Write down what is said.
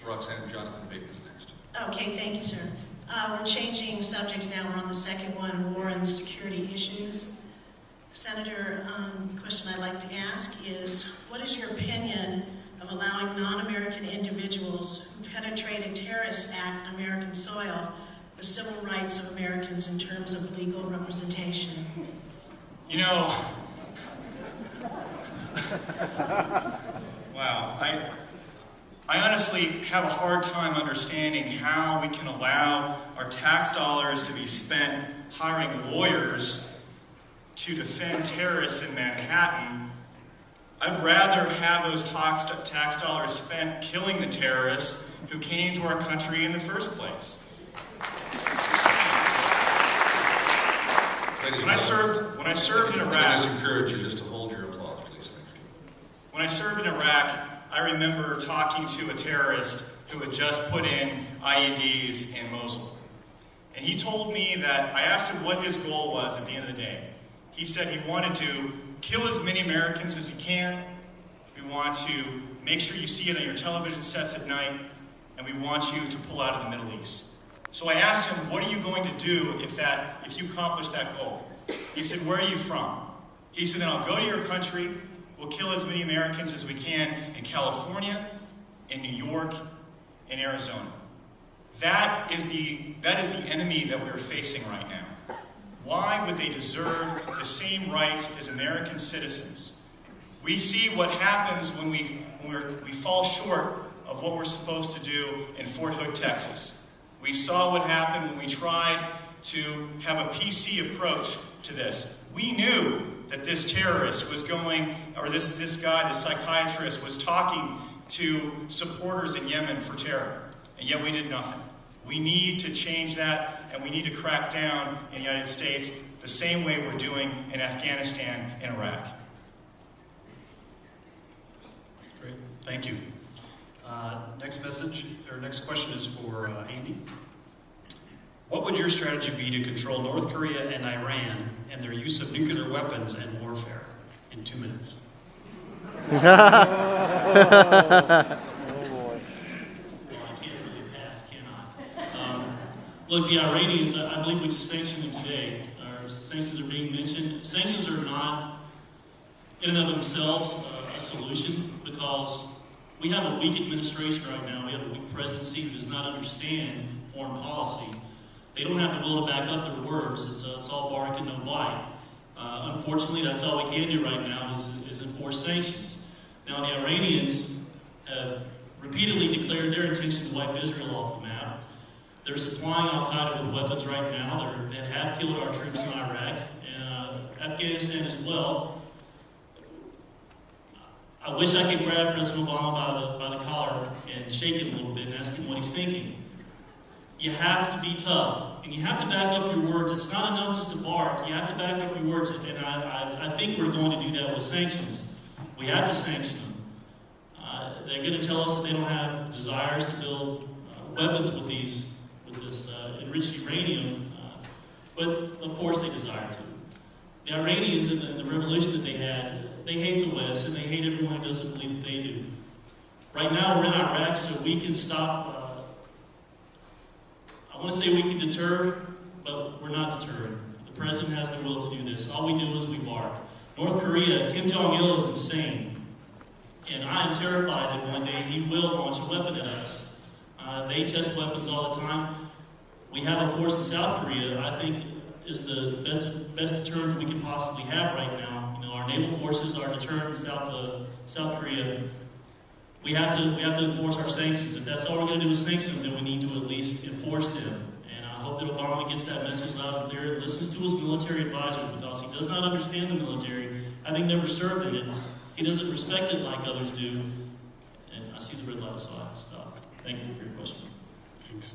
Jonathon Baker's next. Okay, thank you, sir. We're changing subjects now. We're on the second one, war and security issues. Senator, the question I'd like to ask is, what is your opinion of allowing non-American individuals who penetrate a terrorist act on American soil the civil rights of Americans in terms of legal representation? You know, wow, I honestly have a hard time understanding how we can allow our tax dollars to be spent hiring lawyers to defend terrorists in Manhattan. I'd rather have those tax dollars spent killing the terrorists who came to our country in the first place. When I served in Iraq, I just encourage you just to hold your applause, please. Thank you. When I served in Iraq, I remember talking to a terrorist who had just put in IEDs in Mosul. And he told me that, I asked him what his goal was at the end of the day. He said he wanted to kill as many Americans as he can. We want to make sure you see it on your television sets at night. And we want you to pull out of the Middle East. So I asked him, what are you going to do if you accomplish that goal? He said, where are you from? He said, then I'll go to your country. We'll kill as many Americans as we can in California, in New York, in Arizona. That is the enemy that we are facing right now. Why would they deserve the same rights as American citizens? We see what happens when we fall short of what we're supposed to do in Fort Hood, Texas. We saw what happened when we tried to have a PC approach to this. We knew that this terrorist was going, or this guy, this psychiatrist, was talking to supporters in Yemen for terror, and yet we did nothing. We need to change that, and we need to crack down in the United States the same way we're doing in Afghanistan and Iraq. Great, thank you. Next question is for Andy. What would your strategy be to control North Korea and Iran and their use of nuclear weapons and warfare in 2 minutes? Oh boy. Well, I can't really pass, can I? Look, the Iranians, I believe we just sanctioned them today. Our sanctions are being mentioned. Sanctions are not, in and of themselves, a solution, because we have a weak administration right now. We have a weak presidency who does not understand foreign policy. They don't have the will to back up their words. It's all bark and no bite. Unfortunately, that's all we can do right now is enforce sanctions. Now, the Iranians have repeatedly declared their intention to wipe Israel off the map. They're supplying al-Qaeda with weapons right now. They have killed our troops in Iraq and Afghanistan as well. I wish I could grab President Obama by the collar and shake him a little bit and ask him what he's thinking. You have to be tough, and you have to back up your words. It's not enough just to bark. You have to back up your words, and I think we're going to do that with sanctions. We have to sanction them. They're going to tell us that they don't have desires to build weapons with this enriched uranium, but of course they desire to. The Iranians and the revolution that they had, they hate the West, and they hate everyone who doesn't believe that they do. Right now we're in Iraq, so we can stop. I want to say we can deter, but we're not deterring. The president has the will to do this. All we do is we bark. North Korea, Kim Jong-il is insane. And I am terrified that one day he will launch a weapon at us. They test weapons all the time. We have a force in South Korea, I think, is the best deterrent that we can possibly have right now. You know, our naval forces are deterrent in South Korea. We have to enforce our sanctions. If that's all we're going to do is sanction them, then we need to at least enforce them. And I hope that Obama gets that message loud and clear, listens to his military advisors, because he does not understand the military. Having never served in it, he doesn't respect it like others do. And I see the red light, so I have to stop. Thank you for your question. Thanks.